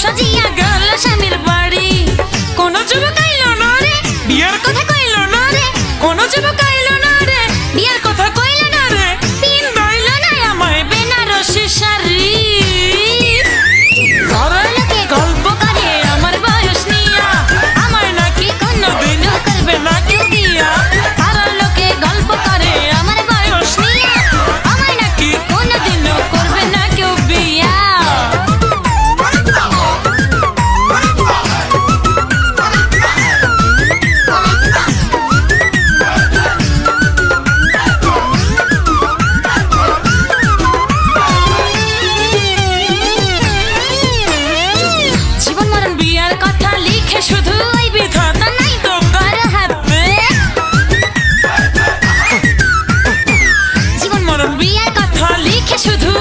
সাজিয়া গেল স্বামীর বাড়ি। কোন যুবক আইলো না রে, বিয়ার কথা কইলো না রে। কোন যুবক আইলো না রে, বিয়ার কথা কইলো না রে। পিন দইলো না আমায় বেনারসি শাড়ি। ঘরের লোকে গল্প করে আমার বয়স নিয়া, আমার নাকি কোনদিনও করবে না কেউ বিয়া। ঘরের লোকে গল্প করে আমার বয়স নিয়া, আমার নাকি কোনদিনও করবে না কেউ বিয়া। জীবন মরণ বিয়ার কথা লিখে শুধু ওই বিধাতা নাই তো কার হাতে। জীবন মরণ বিয়ার কথা লিখে শুধু